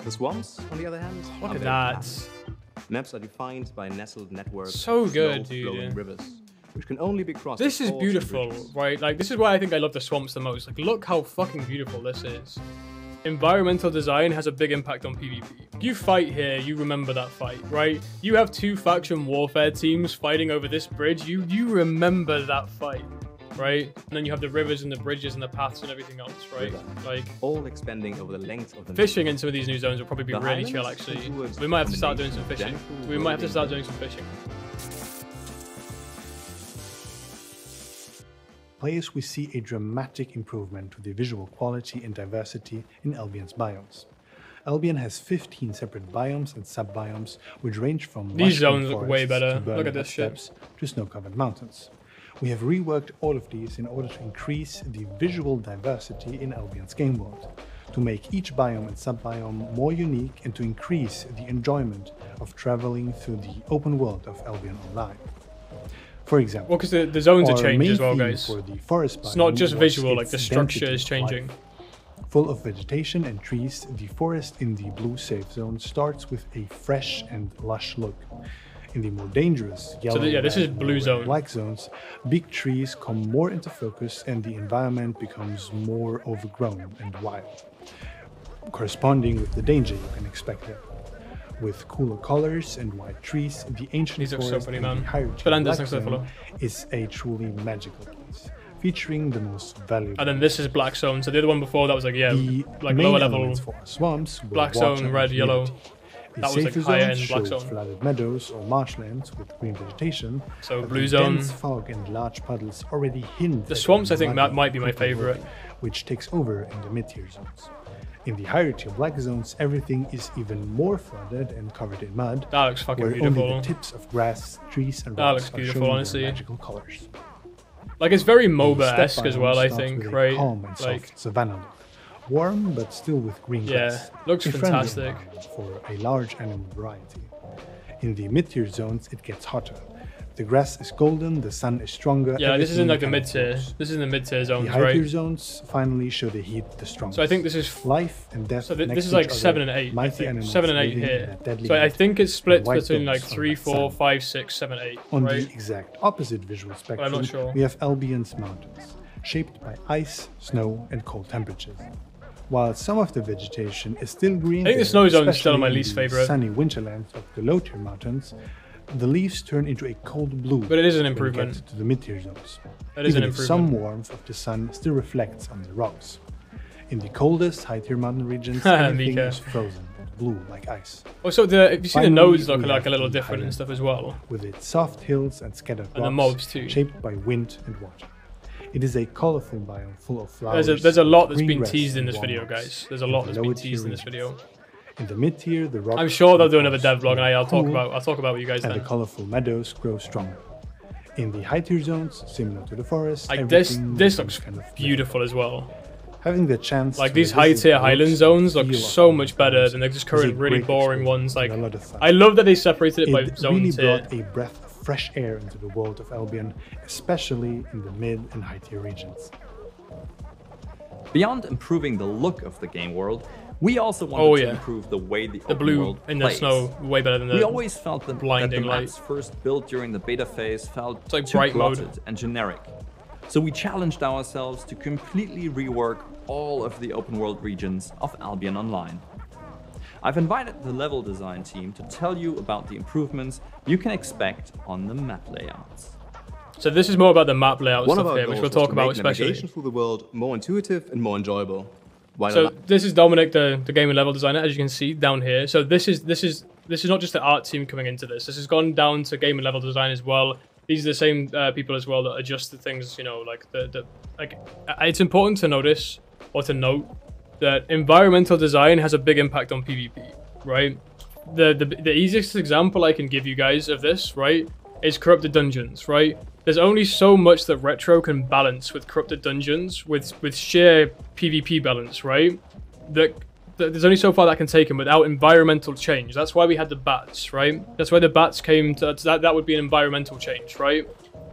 The swamps, on the other hand, Look at that. Maps are defined by nestled networks So of good, slow-flowing dude. rivers, which can only be crossed. This with is forts and beautiful, bridges. right? Like, this is why I think I love the swamps the most. Like, look how fucking beautiful this is. Environmental design has a big impact on PvP. You fight here, you remember that fight, right? You have two faction warfare teams fighting over this bridge, you remember that fight, right? And then you have the rivers and the bridges and the paths and everything else, right? Like, all expanding over the length of the fishing in some of these new zones will probably be The really highlands chill, actually. towards We might have to start doing some combination fishing. gentle We might have to rolling start doing some fishing. Players will see a dramatic improvement to the visual quality and diversity in Albion's biomes. Albion has 15 separate biomes and sub-biomes, which range from These lush green zones look way forests better. to Look burning at this shit. steppes to snow-covered mountains. We have reworked all of these in order to increase the visual diversity in Albion's game world, to make each biome and sub-biome more unique and to increase the enjoyment of traveling through the open world of Albion Online. For example, Well, because the zones are our changed main as well, theme guys. for the forest It's not biome just was visual, like its the structure density is of changing. life. Full of vegetation and trees, the forest in the blue safe zone starts with a fresh and lush look. In the more dangerous yellow, yeah, this is red, blue blue, and zone. black zones, big trees come more into focus and the environment becomes more overgrown and wild, corresponding with the danger you can expect there. With cooler colors and white trees, the ancient These look so forest funny, in man. the hierarchy But of that's Blackstone next to follow. is a truly magical place, featuring the most valuable. And then this is Blackstone. So the other one before that was like, yeah, The like main lower level. elements for our swamps were Blackstone, water and red, yellow. humidity. The That was, like, safer higher zones end showed Blackstone. flooded meadows or marshlands with green vegetation. So but blue the zone. dense fog and large puddles already hint. The at swamps, a I think, muddy, might be my prickly favorite. road, which takes over in the mid-tier zones. In the higher tier black zones, everything is even more flooded and covered in mud, That looks fucking where beautiful. only the tips of grass, trees, and That rocks looks are beautiful, shown in honestly. their magical colors. Like, it's very The steppe MOBA-esque as biome well, I starts think, with a right? calm and Like, soft savanna look. Warm, but still with green Yeah, grass. looks A friendly fantastic. environment for a large animal variety. In the mid-tier zones, it gets hotter. The grass is golden, the sun is stronger. yeah, this is in everything like the kind of mid-tier. glows. This is in the mid-tier zones, The higher tier right? zones finally show the heat the strongest. So I think this is life and death. So next this is to like each other, 7 and 8. I mighty think. animals 7 and 8 living in here. a deadly So I heat. think it's split white between like domes on 3, that 4, sun. 5, 6, 7, 8. On Right? the exact opposite visual spectrum, not sure. we have Albion's mountains, shaped by ice, snow, and cold temperatures. While some of the vegetation is still green, I think the there, snow zone is still especially my in least the favorite. sunny winterlands of the low-tier mountains, the leaves turn into a cold blue. But it is an when we improvement. get to the mid-tier zones. That is an Even if improvement. some warmth of the sun still reflects on the rocks. In the coldest high-tier mountain regions, Haha, everything Mika. is frozen and blue like ice. Also, if you see the Finally, nodes look we like have a little the different and highland stuff as well. with its soft hills and scattered And the rocks mobs too. shaped by wind and water. It is a colorful biome full of flowers. There's a lot that's green been grass, teased in and this video, walnuts. guys. There's a In lot the that's been lower teased in tier this video. regions. In the mid-tier, the rocks I'm sure they'll do and another dev forests vlog, and I'll talk cool, about with you guys and then. the colorful meadows grow stronger. In the high-tier zones, similar to the forest, Like this everything looks becomes kind of beautiful as well. Having the chance Like to these visit high-tier the highland woods zones and look feel so of much the better forest than the just was a current really great boring experience ones. Like, and a lot of fun. I love that they separated it by It zone really tier. brought a breath of fresh air into the world of Albion, especially in the mid and high tier regions. Beyond improving the look of the game world, we also wanted to improve the way the open blue world in the plays. snow way better than the We always felt that blinding the light. maps first built during the beta phase felt like too bright mode. cluttered and generic. So we challenged ourselves to completely rework all of the open world regions of Albion Online. I've invited the level design team to tell you about the improvements you can expect on the map layouts. So this is more about the map layout One of stuff our here, which goals we'll was talk to about make especially. navigation through the world more intuitive and more enjoyable. While So this is Dominic, the game and level designer, as you can see down here. So this is not just the art team coming into this. This has gone down to game and level design as well. These are the same people as well that adjust the things. You know, like it's important to notice or to note that environmental design has a big impact on PvP, right? The easiest example I can give you guys of this, right, is corrupted dungeons, right? There's only so much that retro can balance with corrupted dungeons, with sheer PvP balance, right? That there's only so far that can take them without environmental change. That's why we had the bats, right? That's why the bats came to that would be an environmental change, right?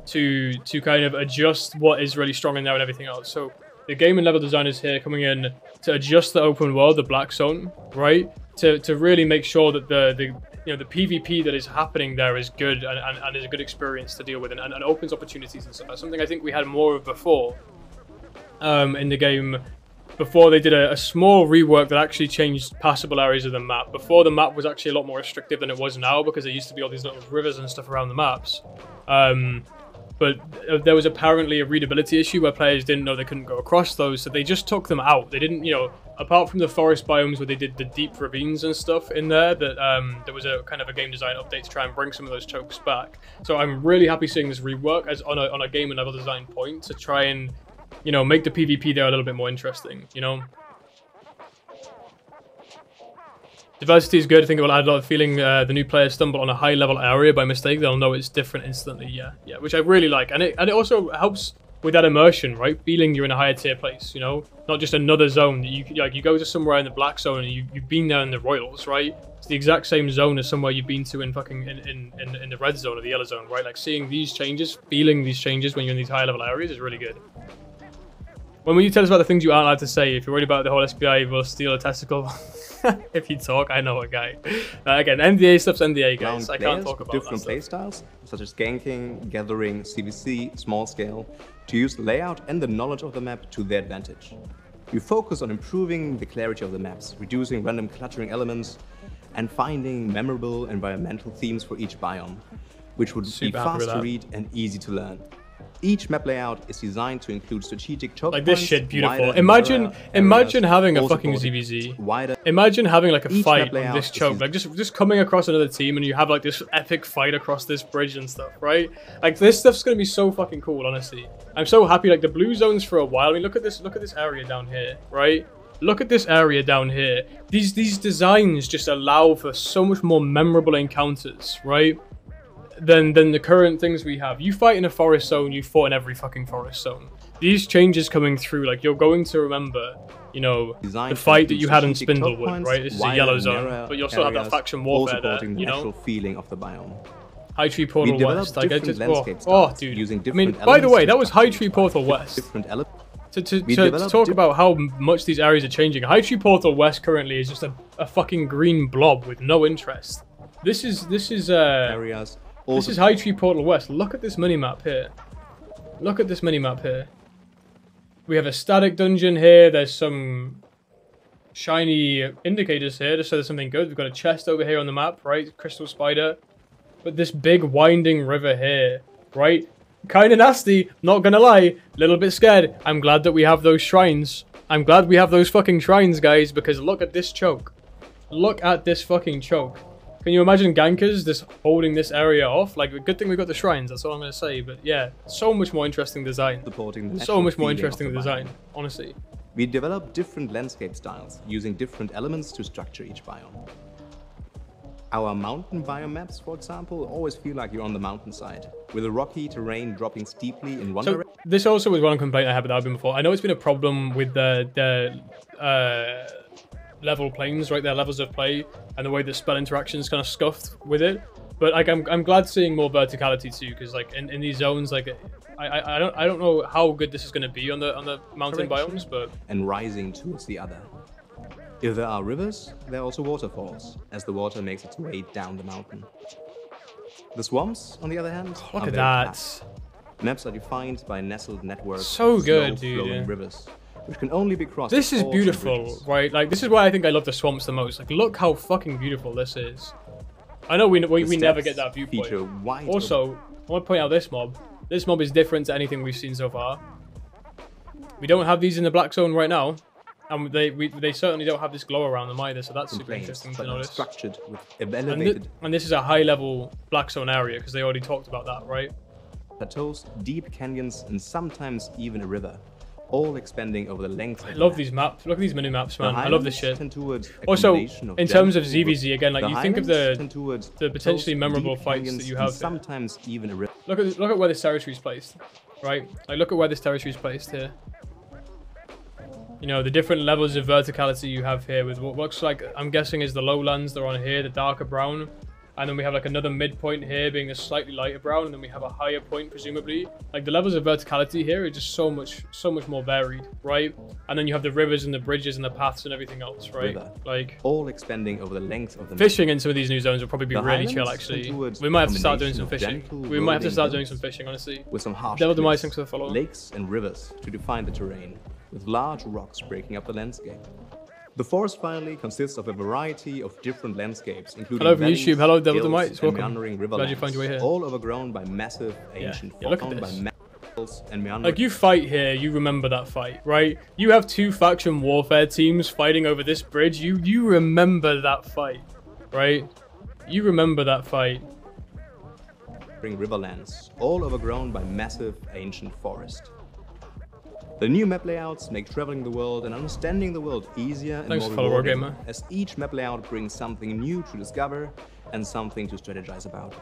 To kind of adjust what is really strong in there and everything else. So the game and level designers here coming in to adjust the open world, the Blackstone, right? To really make sure that the PvP that is happening there is good and is a good experience to deal with and opens opportunities and stuff. That's something I think we had more of before in the game. Before they did a small rework that actually changed passable areas of the map. Before, the map was actually a lot more restrictive than it was now because there used to be all these little rivers and stuff around the maps. But there was apparently a readability issue where players didn't know they couldn't go across those, so they just took them out. They didn't, apart from the forest biomes where they did the deep ravines and stuff in there, that there was a kind of a game design update to try and bring some of those chokes back. So I'm really happy seeing this rework as on a game and level design point to try and make the PvP there a little bit more interesting, Diversity is good. I think it will add a lot of feeling. The new players stumble on a high level area by mistake, they'll know it's different instantly. Yeah, which I really like. And it also helps with that immersion, right? Feeling you're in a higher tier place, not just another zone that you go to somewhere in the Blackstone and you've been there in the Royals, right? It's the exact same zone as somewhere you've been to in fucking in the red zone or the yellow zone, right? Like seeing these changes, feeling these changes when you're in these higher level areas is really good. When will you tell us about the things you aren't allowed to say? If you're worried about the whole SPI will steal a testicle. If you talk, I know a guy. Again, NDA stuff's NDA, guys. I can't talk about different playstyles, such as ganking, gathering, CVC, small scale, to use the layout and the knowledge of the map to their advantage. You focus on improving the clarity of the maps, reducing random cluttering elements, and finding memorable environmental themes for each biome, which would be fast to read and easy to learn. Each map layout is designed to include strategic choke points. Like this shit, beautiful. Imagine having a fucking ZVZ. Imagine having like a fight on this choke, like just coming across another team and you have like this epic fight across this bridge and stuff, right? Like this stuff's gonna be so fucking cool, honestly. I'm so happy. Like the blue zones for a while. I mean, look at this area down here, right? Look at this area down here. These designs just allow for so much more memorable encounters, right? Than the current things we have. You fight in a forest zone, you fought in every fucking forest zone. These changes coming through, like you're going to remember, the fight that you had in Spindlewood, right? This is a yellow zone, but you'll still have that faction warfare there, the natural feeling of the biome. High Tree Portal West, like I just, dude. I mean, by the way, that was High Tree Portal West. To talk about how much these areas are changing, High Tree Portal West currently is just a fucking green blob with no interest. This is areas. This is High Tree Portal West. Look at this minimap here. Look at this minimap here. We have a static dungeon here. There's some shiny indicators here to show there's something good. We've got a chest over here on the map, right? Crystal spider. But this big winding river here, right? Kind of nasty, not gonna lie. Little bit scared. I'm glad that we have those shrines. I'm glad we have those fucking shrines, guys, because look at this choke. Look at this fucking choke. Can you imagine gankers just holding this area off? Like, a good thing we got the shrines, that's all I'm going to say. But yeah, so much more interesting design. So much more interesting design, honestly. We developed different landscape styles, using different elements to structure each biome. Our mountain biome maps, for example, always feel like you're on the mountainside, with a rocky terrain dropping steeply in one direction. This also was one complaint I had with Albion before. I know it's been a problem with the level planes, right? Their levels of play and the way that spell interactions kind of scuffed with it. But like I'm glad seeing more verticality too, because like in these zones, like I don't know how good this is going to be on the mountain biomes, but and rising towards the other. If there are rivers, there are also waterfalls, as the water makes its way down the mountain. The swamps, on the other hand, look at that. Maps are defined by nestled networks so of good, dude. flowing rivers, which can only be crossed. This is beautiful, right? Like this is why I think I love the swamps the most. Like look how fucking beautiful this is. I know we never get that viewpoint. Also, I want to point out this mob. This mob is different to anything we've seen so far. We don't have these in the Black Zone right now, and they certainly don't have this glow around them either. So that's super interesting to notice. Structured with elevated. And this is a high level Black Zone area because they already talked about that, right? Plateaus, deep canyons, and sometimes even a river, all expanding over the length. I love these maps. Look at these mini maps, man. I love this shit. Also, in terms of ZVZ, again, like you think of the potentially memorable fights that you have. Sometimes even a river. Look at where this territory is placed, right? Like look at where this territory is placed here. You know, the different levels of verticality you have here with what looks like, I'm guessing, is the lowlands. They're on here, the darker brown. And then we have like another midpoint here being a slightly lighter brown, and then we have a higher point presumably. Like the levels of verticality here are just so much more varied, right? And then you have the rivers and the bridges and the paths and everything else, right? River, like all expanding over the length of the fishing in some of these new zones will probably be The really chill highlands actually. tend towards We might have to a start doing some combination fishing. of gentle, We might have to rolling start doing hills some fishing, honestly. with some harsh Devil Demise, cliffs, thanks for the follow. lakes and rivers to define the terrain, with large rocks breaking up the landscape. The forest finally consists of a variety of different landscapes, including Hello from valleys, YouTube. Hello, Devil hills, Demise. and Welcome. meandering Glad you found your way here. all overgrown by massive ancient Yeah, look at foreground by this. hills and meandering. Like you fight here, you remember that fight, right? You have two faction warfare teams fighting over this bridge. You remember that fight, right? You remember that fight. Riverlands, all overgrown by massive ancient forest. The new map layouts make traveling the world and understanding the world easier and Thanks more for follow, rewarding, Wargamer. as each map layout brings something new to discover and something to strategize about.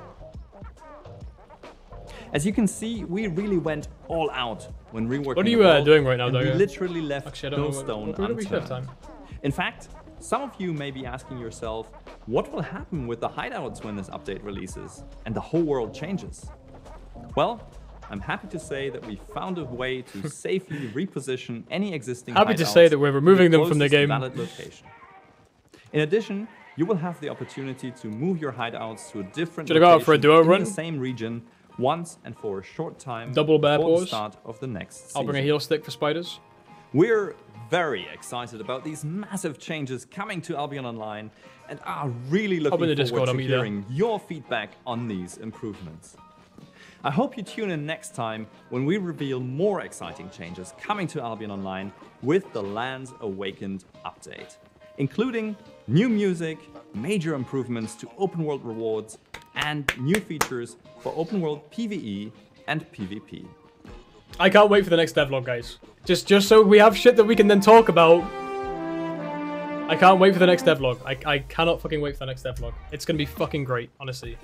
As you can see, we really went all out when reworking What are you the world, doing right now, and we Dogo? literally left Actually, I no don't know. stone What do we have unturned. time? In fact, some of you may be asking yourself, what will happen with the hideouts when this update releases and the whole world changes? Well, I'm happy to say that we found a way to safely reposition any existing Happy to hideouts say that we're removing to them from the closest game. valid location. In addition, you will have the opportunity to move your hideouts to a different Should I go out for a location duo in run? the same region once and for a short time Double bear before the paws. start of the next season. I'll bring a heal stick for spiders. We're very excited about these massive changes coming to Albion Online and are really looking in the forward Discord, to I'll meet you there. hearing your feedback on these improvements. I hope you tune in next time when we reveal more exciting changes coming to Albion Online with the Lands Awakened update, including new music, major improvements to open world rewards, and new features for open world PvE and PvP. I can't wait for the next devlog, guys. Just so we have shit that we can then talk about. I can't wait for the next devlog. I cannot fucking wait for the next devlog. It's gonna be fucking great, honestly.